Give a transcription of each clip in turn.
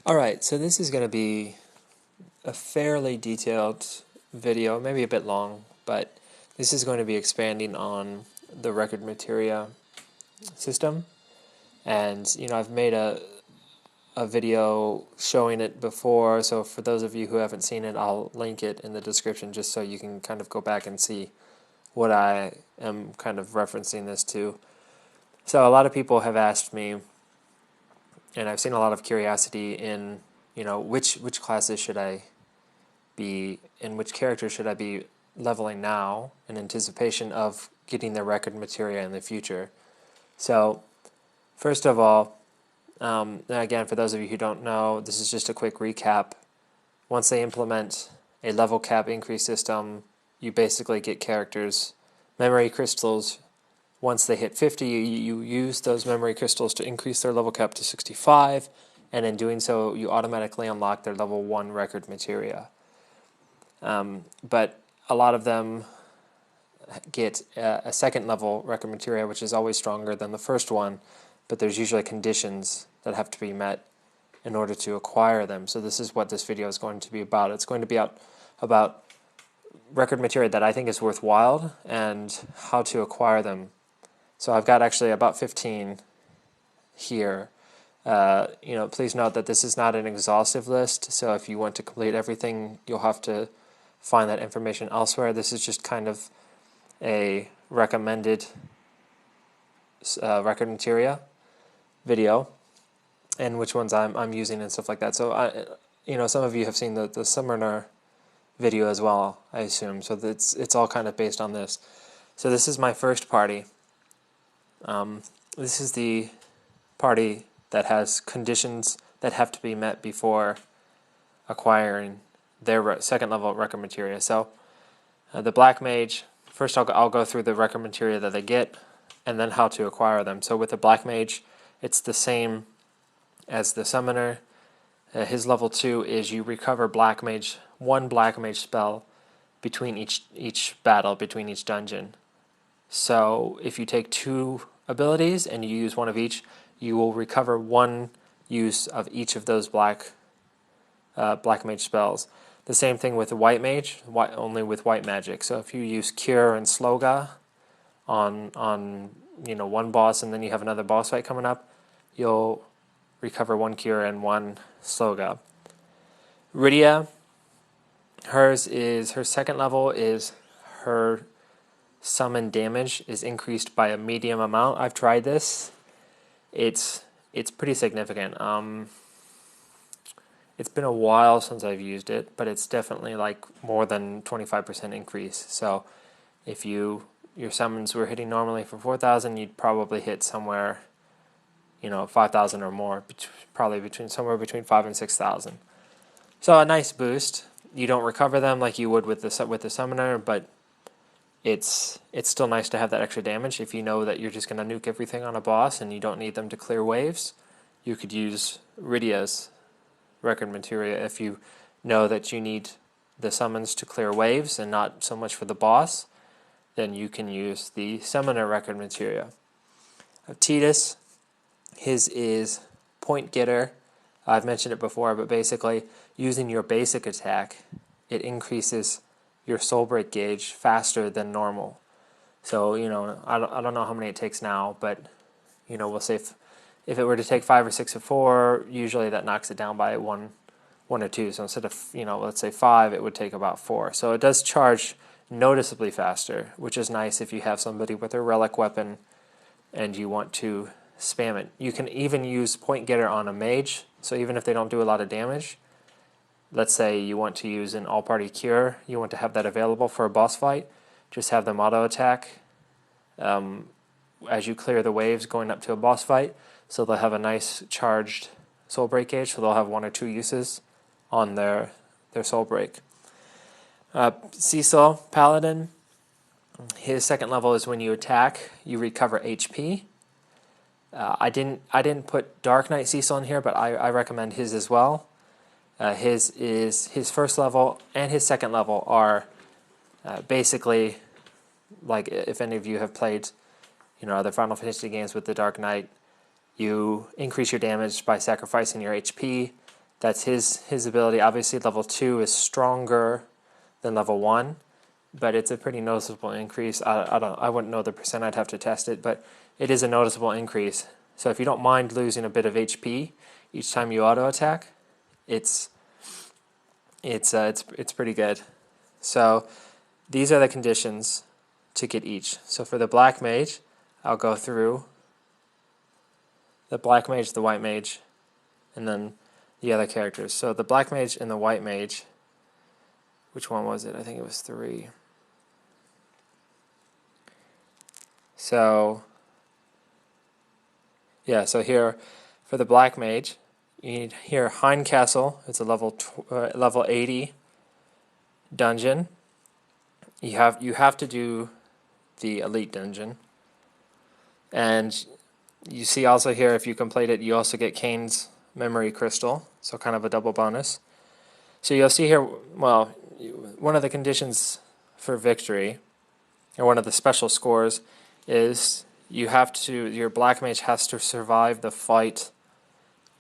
Alright, so this is going to be a fairly detailed video, maybe a bit long, but this is going to be expanding on the record materia system. And, I've made a video showing it before, so for those of you who haven't seen it, I'll link it in the description just so you can kind of go back and see what I am kind of referencing this to. So a lot of people have asked me, and I've seen a lot of curiosity in, which classes should I be, in which characters should I be leveling now in anticipation of getting the record materia in the future. So, first of all, again, for those of you who don't know, this is just a quick recap. Once they implement a level cap increase system, you basically get characters, memory crystals. Once they hit 50, you use those memory crystals to increase their level cap to 65, and in doing so, you automatically unlock their level 1 record materia. But a lot of them get a second level record materia, which is always stronger than the first one, but there's usually conditions that have to be met in order to acquire them. So this is what this video is going to be about. It's going to be about record materia that I think is worthwhile and how to acquire them. So I've got actually about 15 here. Please note that this is not an exhaustive list, so if you want to complete everything, you'll have to find that information elsewhere. This is just kind of a recommended record materia video, and which ones I'm using and stuff like that. So some of you have seen the summoner video as well, I assume. So it's all kind of based on this. So this is my first party. This is the party that has conditions that have to be met before acquiring their second level record materia. So the black mage, first I'll go through the record materia that they get and then how to acquire them. So with the black mage, it's the same as the summoner. His level 2 is you recover one black mage spell between each battle, between each dungeon. So if you take 2 abilities and you use one of each, you will recover 1 use of each of those black mage spells. The same thing with the white mage, only with white magic. So if you use Cure and Sloga on one boss, and then you have another boss fight coming up, you'll recover 1 Cure and 1 Sloga. Rydia, her second level is her summon damage is increased by a medium amount. I've tried this. It's pretty significant. It's been a while since I've used it, but it's definitely like more than 25% increase. So if your summons were hitting normally for 4,000, you'd probably hit somewhere, 5,000 or more, probably somewhere between 5,000 and 6,000. So a nice boost. You don't recover them like you would with the summoner, but it's still nice to have that extra damage. If you know that you're just going to nuke everything on a boss and you don't need them to clear waves, you could use Rydia's record materia. If you know that you need the summons to clear waves and not so much for the boss, then you can use the summoner record materia. Tidus, his is point getter. I've mentioned it before, but basically using your basic attack, it increases your soul break gauge faster than normal. So, I don't know how many it takes now, but, we'll say if it were to take 5 or 6 or 4, usually that knocks it down by 1 or 2. So instead of, let's say 5, it would take about 4. So it does charge noticeably faster, which is nice if you have somebody with a relic weapon and you want to spam it. You can even use point getter on a mage, so even if they don't do a lot of damage, let's say you want to use an all-party cure, you want to have that available for a boss fight, just have them auto-attack as you clear the waves going up to a boss fight, so they'll have a nice charged soul break gauge, so they'll have 1 or 2 uses on their soul break. Cecil, Paladin, his second level is when you attack, you recover HP. I didn't put Dark Knight Cecil in here, but I recommend his as well. His first level and his second level are basically like if any of you have played, other Final Fantasy games with the Dark Knight, you increase your damage by sacrificing your HP. That's his ability. Obviously, level 2 is stronger than level 1, but it's a pretty noticeable increase. I wouldn't know the percent. I'd have to test it, but it is a noticeable increase. So if you don't mind losing a bit of HP each time you auto attack, it's pretty good. So these are the conditions to get each. So for the black mage, I'll go through the black mage, the white mage, and then the other characters. So the black mage and the white mage, which one was it? I think it was 3. So yeah, so here for the black mage, you need here Hind Castle. It's a level 80 dungeon. You have to do the elite dungeon, and you see also here if you complete it, you also get Kane's memory crystal, so kind of a double bonus. So you'll see here, well, one of the conditions for victory, or one of the special scores, is your black mage has to survive the fight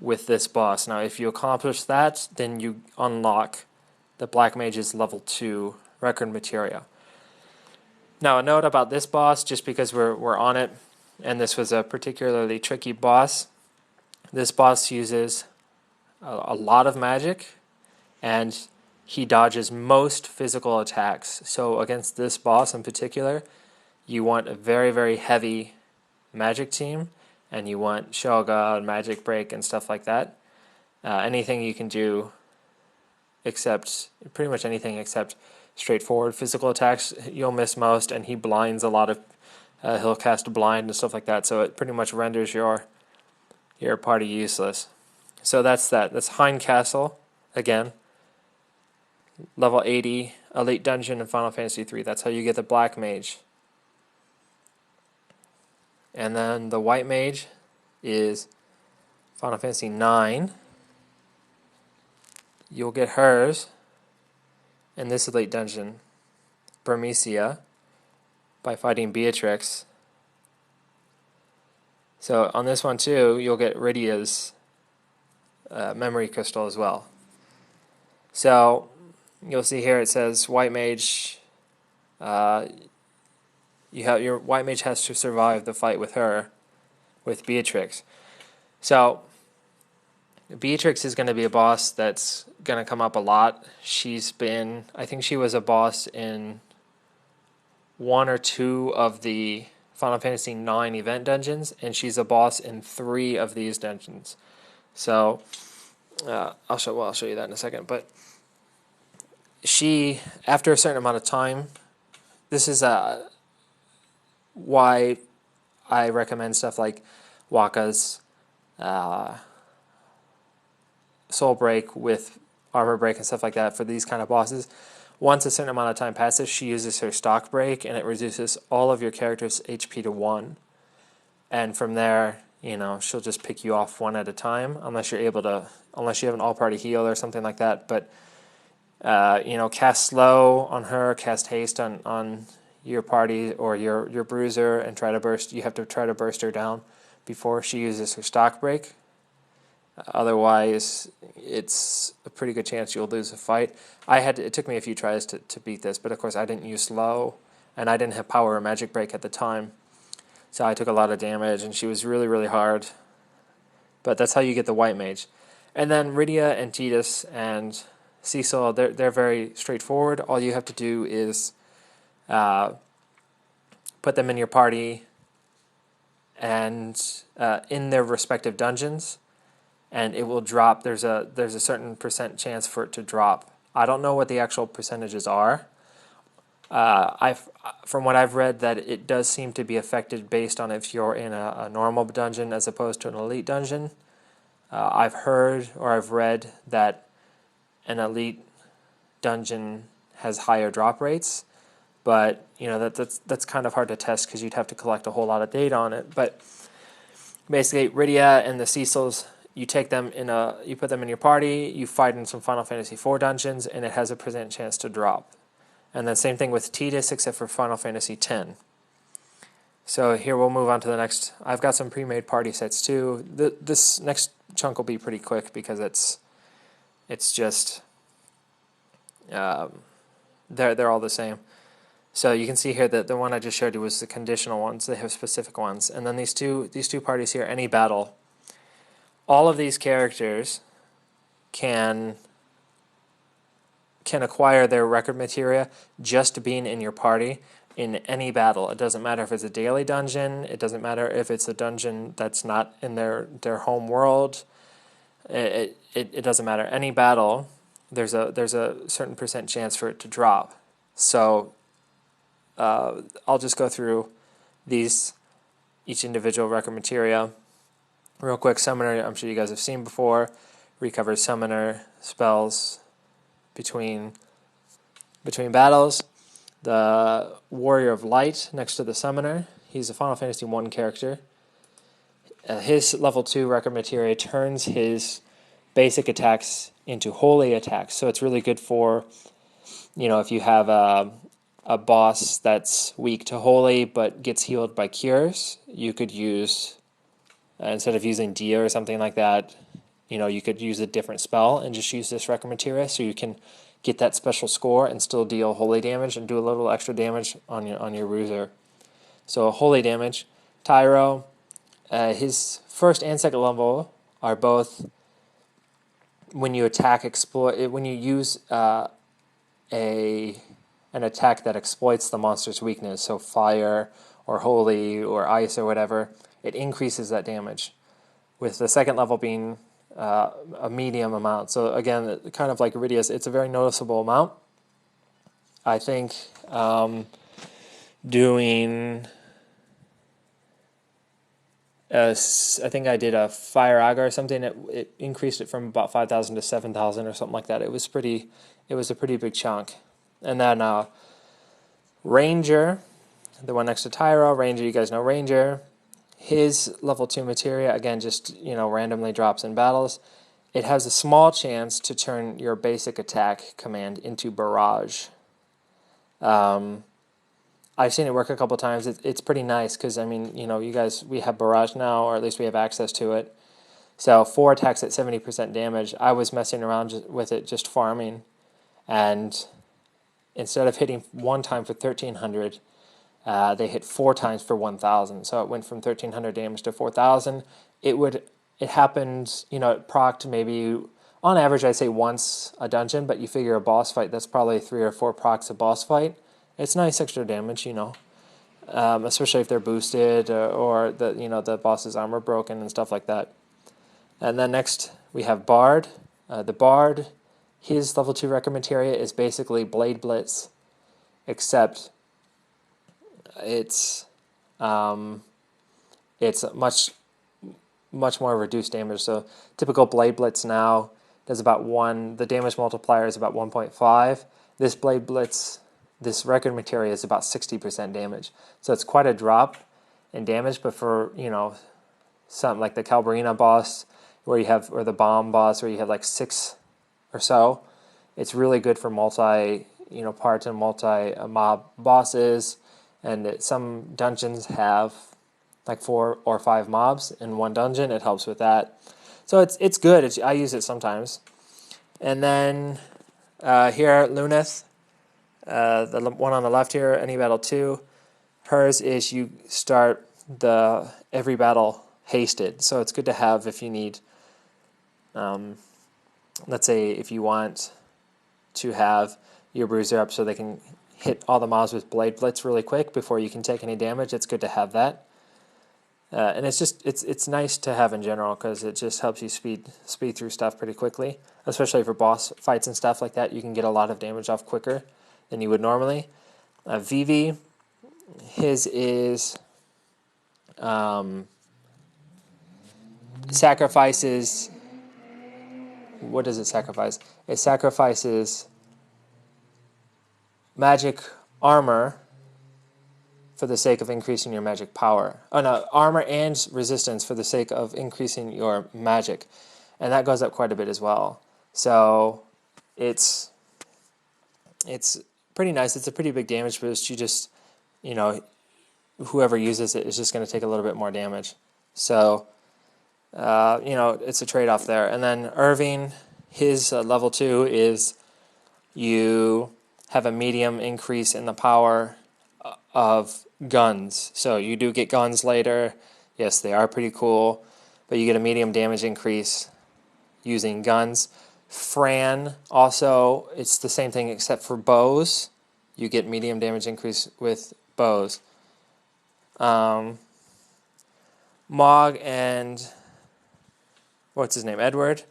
with this boss. Now if you accomplish that, then you unlock the black mage's level 2 record materia. Now a note about this boss, just because we're on it, and this was a particularly tricky boss. This boss uses a lot of magic, and he dodges most physical attacks. So against this boss in particular, you want a very, very heavy magic team, and you want Shoga and Magic Break and stuff like that. Anything you can do pretty much anything except straightforward physical attacks, you'll miss most, and he blinds a lot of, he'll cast blind and stuff like that, so it pretty much renders your party useless. So that's that. That's Hind Castle, again, level 80, Elite Dungeon in Final Fantasy III. That's how you get the Black Mage. And then the White Mage is Final Fantasy IX. You'll get hers in this Elite Dungeon, Burmecia, by fighting Beatrix. So on this one too, you'll get Rydia's memory crystal as well. So you'll see here it says White Mage. Your White Mage has to survive the fight with her, with Beatrix. So Beatrix is going to be a boss that's going to come up a lot. I think she was a boss in 1 or 2 of the Final Fantasy IX event dungeons, and she's a boss in 3 of these dungeons. So I'll show you that in a second. But she, after a certain amount of time, this is why I recommend stuff like Wakka's Soul Break with Armor Break and stuff like that for these kind of bosses. Once a certain amount of time passes, she uses her Stock Break, and it reduces all of your character's HP to 1. And from there, she'll just pick you off one at a time, unless you have an all-party heal or something like that. But cast slow on her, cast haste on your party or your bruiser, and try to burst. You have to try to burst her down before she uses her Stock Break. Otherwise, it's a pretty good chance you'll lose a fight. It took me a few tries to beat this, but of course I didn't use slow, and I didn't have power or Magic Break at the time, so I took a lot of damage, and she was really, really hard. But that's how you get the White Mage. And then Rydia and Tidus and Cecil, they're very straightforward. All you have to do is put them in your party and in their respective dungeons, and it will drop. There's a certain percent chance for it to drop. I don't know what the actual percentages are. From what I've read, that it does seem to be affected based on if you're in a normal dungeon as opposed to an elite dungeon. I've heard or I've read that an elite dungeon has higher drop rates, but that's kind of hard to test because you'd have to collect a whole lot of data on it. But basically, Rydia and the Cecils, you put them in your party, you fight in some Final Fantasy IV dungeons, and it has a percent chance to drop. And then same thing with Tidus, except for Final Fantasy X. So here we'll move on to the next. I've got some pre-made party sets too. This next chunk will be pretty quick because it's It's just they're all the same. So you can see here that the one I just showed you was the conditional ones. They have specific ones, and then these two parties here, any battle. All of these characters can acquire their record materia just being in your party in any battle. It doesn't matter if it's a daily dungeon. It doesn't matter if it's a dungeon that's not in their home world. It doesn't matter. Any battle, there's a certain percent chance for it to drop. So I'll just go through each individual record materia real quick. Summoner, I'm sure you guys have seen before. Recovers summoner spells between battles. The Warrior of Light next to the Summoner. He's a Final Fantasy 1 character. His level 2 record materia turns his basic attacks into holy attacks. So it's really good for, if you have a boss that's weak to holy but gets healed by cures, you could use, instead of using Dia or something like that, you could use a different spell and just use this record materia so you can get that special score and still deal holy damage and do a little extra damage on your bruiser. So holy damage. Tyro, his first and second level are both when you attack when you use an attack that exploits the monster's weakness, so fire or holy or ice or whatever, it increases that damage. With the second level being a medium amount. So again, kind of like Iridia's, it's a very noticeable amount. I think I think I did a Fire Aga or something. It increased it from about 5,000 to 7,000 or something like that. It was a pretty big chunk. And then Ranger, the one next to Tyro. Ranger, you guys know Ranger. His level 2 materia, again, just, randomly drops in battles. It has a small chance to turn your basic attack command into Barrage. I've seen it work a couple times. It's pretty nice because, you guys, we have Barrage now, or at least we have access to it. So 4 attacks at 70% damage. I was messing around with it, just farming. And instead of hitting one time for 1,300, they hit 4 times for 1,000. So it went from 1,300 damage to 4,000. It happened, it procced maybe, on average, I'd say once a dungeon, but you figure a boss fight, that's probably 3 or 4 procs a boss fight. It's nice extra damage, especially if they're boosted or the boss's armor broken and stuff like that. And then next we have Bard. The Bard, his level 2 record materia is basically Blade Blitz, except it's much more reduced damage. So typical Blade Blitz now does about 1. The damage multiplier is about 1.5. This Blade Blitz, this record materia is about 60% damage. So it's quite a drop in damage, but for, something like the Calbarina boss or the bomb boss where you have like 6 or so, it's really good for multi mob bosses. And some dungeons have like 4 or 5 mobs in one dungeon. It helps with that. So it's good. I use it sometimes. And then here, Luneth, the one on the left here, Any Battle 2, hers is you start every battle hasted. So it's good to have if you need, let's say if you want to have your bruiser up so they can hit all the mobs with Blade Blitz really quick before you can take any damage. It's good to have that. And it's nice to have in general because it just helps you speed through stuff pretty quickly, especially for boss fights and stuff like that. You can get a lot of damage off quicker than you would normally. Vivi, his is sacrifices. What does it sacrifice? It sacrifices magic armor for the sake of increasing your magic power. Oh no, armor and resistance for the sake of increasing your magic. And that goes up quite a bit as well. So it's pretty nice. It's a pretty big damage boost. You just, whoever uses it is just going to take a little bit more damage. So, it's a trade-off there. And then Irving, his level 2 is you have a medium increase in the power of guns. So you do get guns later. Yes, they are pretty cool, but you get a medium damage increase using guns. Fran also, it's the same thing except for bows. You get medium damage increase with bows. Mog and what's his name? Edward.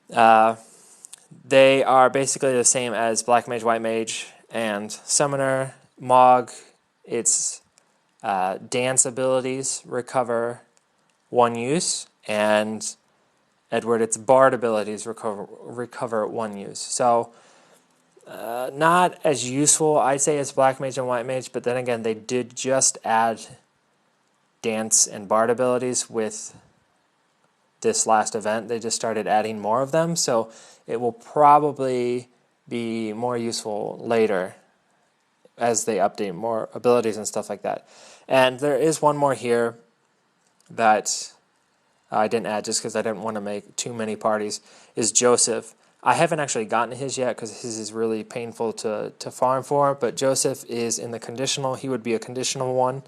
They are basically the same as Black Mage, White Mage, and Summoner. Mog, its dance abilities recover 1 use, and Edward, its bard abilities recover 1 use. So not as useful, I'd say, as Black Mage and White Mage, but then again, they did just add dance and bard abilities with this last event. They just started adding more of them, so it will probably be more useful later as they update more abilities and stuff like that. And there is one more here that I didn't add just because I didn't want to make too many parties, is Joseph. I haven't actually gotten his yet because his is really painful to farm for, but Joseph is in the conditional. He would be a conditional one.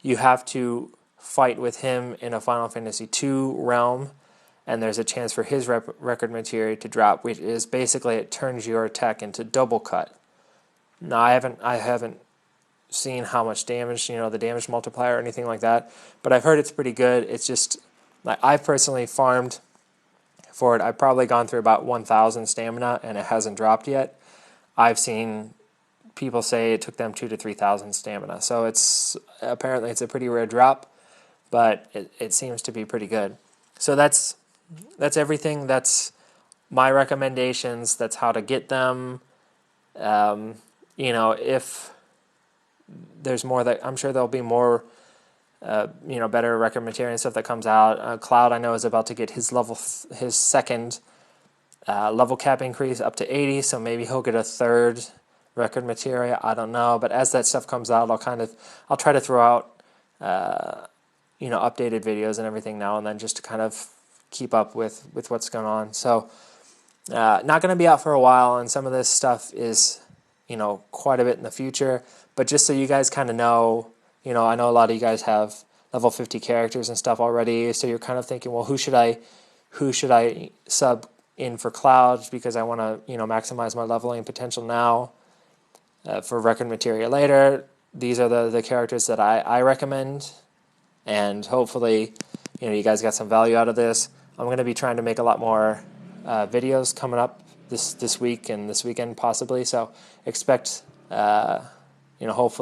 You have to fight with him in a Final Fantasy II realm, and there's a chance for his record materia to drop, which is basically it turns your attack into double cut. Now I haven't seen how much damage, the damage multiplier or anything like that, but I've heard it's pretty good. It's just like I've personally farmed for it. I've probably gone through about 1,000 stamina and it hasn't dropped yet. I've seen people say it took them 2,000 to 3,000 stamina, so apparently it's a pretty rare drop, but it seems to be pretty good. So that's everything. That's my recommendations. That's how to get them. If there's more, that I'm sure there'll be more, better record materia and stuff that comes out. Cloud, I know, is about to get his second level cap increase up to 80, so maybe he'll get a third record materia. I don't know, but as that stuff comes out, I'll try to throw out updated videos and everything now and then, just to kind of keep up with what's going on. So not going to be out for a while, and some of this stuff is quite a bit in the future, but just so you guys kind of know, I know a lot of you guys have level 50 characters and stuff already, so you're kind of thinking, well, who should I sub in for Cloud, because I want to maximize my leveling potential now for record materia later. These are the characters that I recommend, and hopefully you guys got some value out of this. I'm going to be trying to make a lot more videos coming up this week and this weekend possibly, so expect hopefully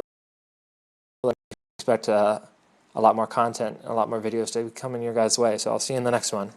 expect a lot more content, a lot more videos to come in your guys' way. So I'll see you in the next one.